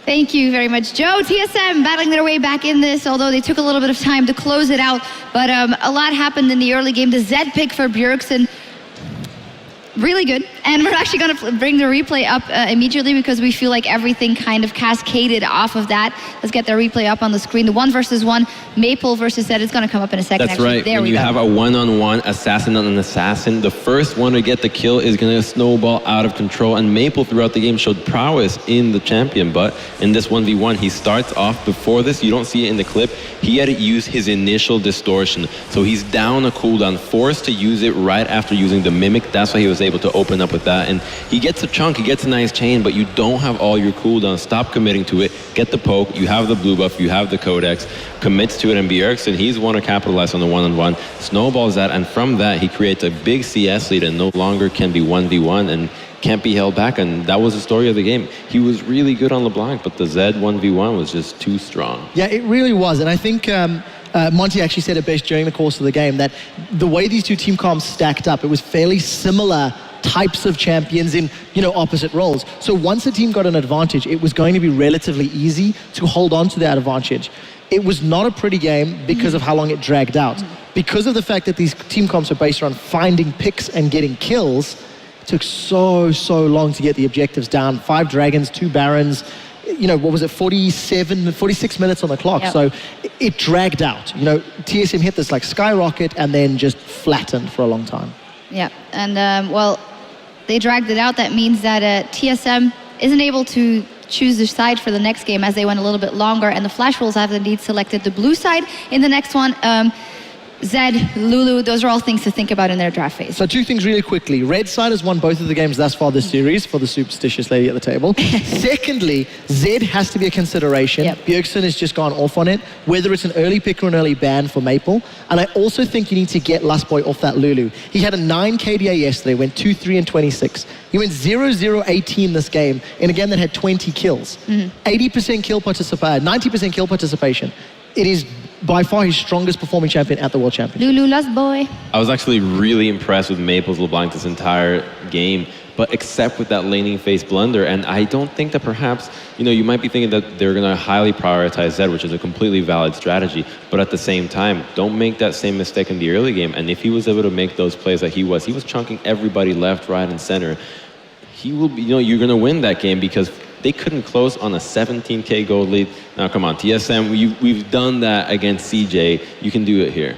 Thank you very much, Joe. TSM battling their way back in this, although they took a little bit of time to close it out. But a lot happened in the early game. The Z pick for Bjergsen, really good. And we're actually going to bring the replay up immediately because we feel like everything kind of cascaded off of that. Let's get the replay up on the screen. The 1v1, Maple versus Zed is going to come up in a second. That's right. When you have a one-on-one assassin on an assassin, the first one to get the kill is going to snowball out of control. And Maple throughout the game showed prowess in the champion, but in this 1v1, he starts off before this. You don't see it in the clip. He had to use his initial distortion. So he's down a cooldown, forced to use it right after using the Mimic. That's why he was able to open up with that. And he gets a chunk, he gets a nice chain, but you don't have all your cooldowns. Stop committing to it. Get the poke. You have the blue buff. You have the Codex. Commits to it, and Bjergsen, he's one to capitalize on the one-on-one. Snowballs that, and from that, he creates a big CS lead and no longer can be 1v1 and can't be held back. And that was the story of the game. He was really good on LeBlanc, but the Zed 1v1 was just too strong. Yeah, it really was. And I think Monty actually said it best during the course of the game that the way these two team comps stacked up, it was fairly similar types of champions in, opposite roles. So once a team got an advantage, it was going to be relatively easy to hold on to that advantage. It was not a pretty game because of how long it dragged out. Because of the fact that these team comps are based around finding picks and getting kills, it took so long to get the objectives down. 5 dragons, 2 barons, what was it, 46 minutes on the clock. Yep. So it dragged out. TSM hit this like skyrocket and then just flattened for a long time. Yeah, and well, they dragged it out. That means that TSM isn't able to choose their side for the next game as they went a little bit longer, and the Flash Wolves have indeed selected the blue side in the next one. Zed, Lulu, those are all things to think about in their draft phase. So 2 things really quickly. Red side has won both of the games thus far this series for the superstitious lady at the table. Secondly, Zed has to be a consideration. Yep. Bjergsen has just gone off on it, whether it's an early pick or an early ban for Maple. And I also think you need to get Lustboy off that Lulu. He had a 9 KDA yesterday, went 2-3-26. He went 0-0-18 this game in a game that had 20 kills. 80% kill participation, 90% kill participation. It is by far his strongest performing champion at the World Championship. Lulu Lustboy. I was actually really impressed with Maple's LeBlanc this entire game, but except with that laning phase blunder. And I don't think that perhaps, you might be thinking that they're going to highly prioritize Zed, which is a completely valid strategy. But at the same time, don't make that same mistake in the early game. And if he was able to make those plays that he was chunking everybody left, right, and center. He will be, you're going to win that game because they couldn't close on a 17K gold lead. Now, come on, TSM, we've done that against CJ. You can do it here.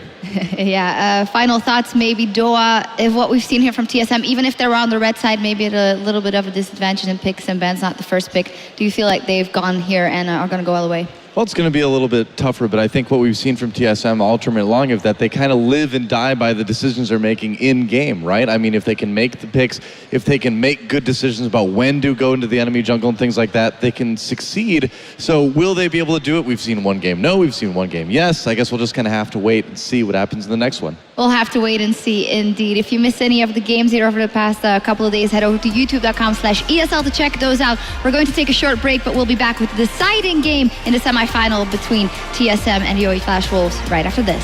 Yeah, final thoughts, maybe, Doa, if what we've seen here from TSM, even if they're on the red side, maybe at a little bit of a disadvantage in picks and Ben's not the first pick. Do you feel like they've gone here and are going to go all the way? Well, it's going to be a little bit tougher, but I think what we've seen from TSM all tournament long is that they kind of live and die by the decisions they're making in game, right? I mean, if they can make the picks, if they can make good decisions about when to go into the enemy jungle and things like that, they can succeed. So will they be able to do it? We've seen 1 game no, we've seen 1 game yes. I guess we'll just kind of have to wait and see what happens in the next one. We'll have to wait and see, indeed. If you missed any of the games here over the past couple of days, head over to youtube.com/ESL to check those out. We're going to take a short break, but we'll be back with the deciding game in the semifinal between TSM and Yoey Flash Wolves right after this.